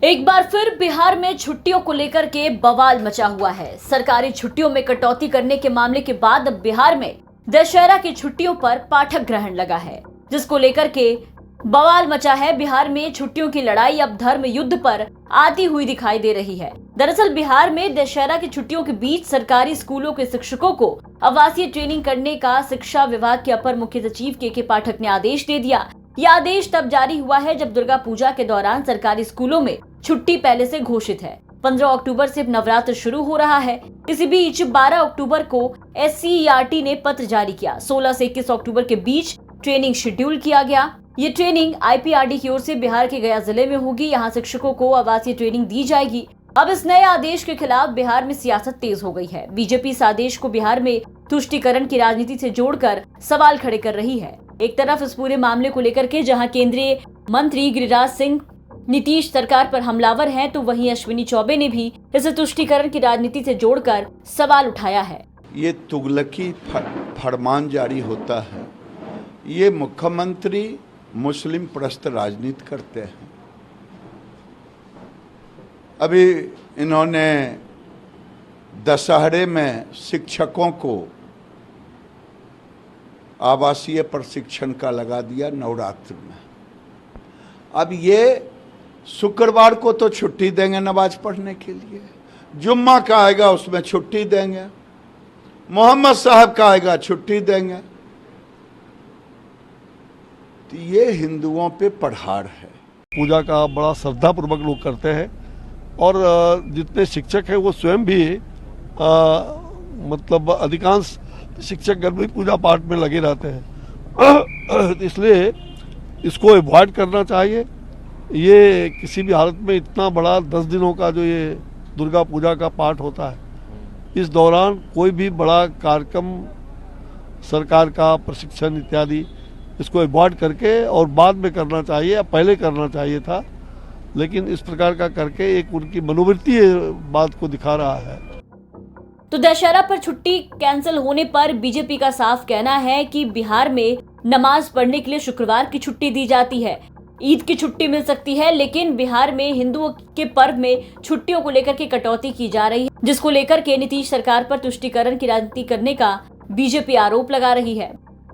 एक बार फिर बिहार में छुट्टियों को लेकर के बवाल मचा हुआ है। सरकारी छुट्टियों में कटौती करने के मामले के बाद अब बिहार में दशहरा की छुट्टियों पर पाठक ग्रहण लगा है, जिसको लेकर के बवाल मचा है। बिहार में छुट्टियों की लड़ाई अब धर्म युद्ध पर आती हुई दिखाई दे रही है। दरअसल बिहार में दशहरा की छुट्टियों के बीच सरकारी स्कूलों के शिक्षकों को आवासीय ट्रेनिंग करने का शिक्षा विभाग के अपर मुख्य सचिव के पाठक ने आदेश दे दिया। यह आदेश तब जारी हुआ है जब दुर्गा पूजा के दौरान सरकारी स्कूलों में छुट्टी पहले से घोषित है। 15 अक्टूबर से नवरात्र शुरू हो रहा है। इसी बीच 12 अक्टूबर को SCERT ने पत्र जारी किया। 16 से 21 अक्टूबर के बीच ट्रेनिंग शेड्यूल किया गया। ये ट्रेनिंग IPRD की ओर से बिहार के गया जिले में होगी। यहाँ शिक्षकों को आवासीय ट्रेनिंग दी जाएगी। अब इस नए आदेश के खिलाफ बिहार में सियासत तेज हो गई है। बीजेपी इस आदेश को बिहार में तुष्टीकरण की राजनीति से जोड़कर सवाल खड़े कर रही है। एक तरफ इस पूरे मामले को लेकर के जहां केंद्रीय मंत्री गिरिराज सिंह नीतीश सरकार पर हमलावर हैं, तो वहीं अश्विनी चौबे ने भी इसे तुष्टीकरण की राजनीति से जोड़कर सवाल उठाया है। ये तुगलकी फरमान जारी होता है। ये मुख्यमंत्री मुस्लिम प्रस्त राजनीति करते हैं। अभी इन्होंने दशहरे में शिक्षकों को आवासीय प्रशिक्षण का लगा दिया नवरात्र में। अब ये शुक्रवार को तो छुट्टी देंगे नमाज पढ़ने के लिए, जुम्मा का आएगा उसमें छुट्टी देंगे, मोहम्मद साहब का आएगा छुट्टी देंगे। तो ये हिंदुओं पे पढ़ार है। पूजा का बड़ा श्रद्धापूर्वक लोग करते हैं और जितने शिक्षक हैं वो स्वयं भी मतलब अधिकांश शिक्षक घर में पूजा पाठ में लगे रहते हैं। इसलिए इसको अवॉइड करना चाहिए। ये किसी भी हालत में इतना बड़ा 10 दिनों का जो ये दुर्गा पूजा का पाठ होता है, इस दौरान कोई भी बड़ा कार्यक्रम सरकार का प्रशिक्षण इत्यादि इसको अवॉइड करके और बाद में करना चाहिए या पहले करना चाहिए था, लेकिन इस प्रकार का करके एक उनकी मनोवृत्ति बात को दिखा रहा है। तो दशहरा पर छुट्टी कैंसिल होने पर बीजेपी का साफ कहना है कि बिहार में नमाज पढ़ने के लिए शुक्रवार की छुट्टी दी जाती है। ईद की छुट्टी मिल सकती है, लेकिन बिहार में हिंदुओं के पर्व में छुट्टियों को लेकर के कटौती की जा रही है, जिसको लेकर के नीतीश सरकार पर तुष्टीकरण की राजनीति करने का बीजेपी आरोप लगा रही है।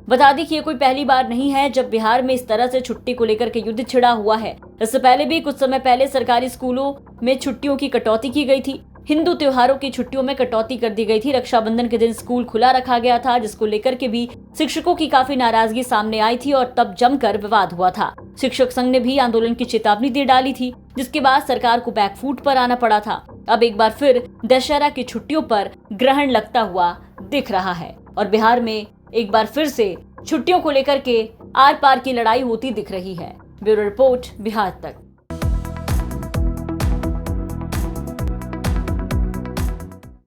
बता दें कि ये कोई पहली बार नहीं है जब बिहार में इस तरह से छुट्टी को लेकर के युद्ध छिड़ा हुआ है। इससे पहले भी कुछ समय पहले सरकारी स्कूलों में छुट्टियों की कटौती की गई थी। हिंदू त्योहारों की छुट्टियों में कटौती कर दी गई थी। रक्षाबंधन के दिन स्कूल खुला रखा गया था, जिसको लेकर के भी शिक्षकों की काफी नाराजगी सामने आई थी और तब जमकर विवाद हुआ था। शिक्षक संघ ने भी आंदोलन की चेतावनी दे डाली थी, जिसके बाद सरकार को बैकफुट पर आना पड़ा था। अब एक बार फिर दशहरा की छुट्टियों पर ग्रहण लगता हुआ दिख रहा है और बिहार में एक बार फिर से छुट्टियों को लेकर के आर पार की लड़ाई होती दिख रही है। ब्यूरो रिपोर्ट, बिहार तक।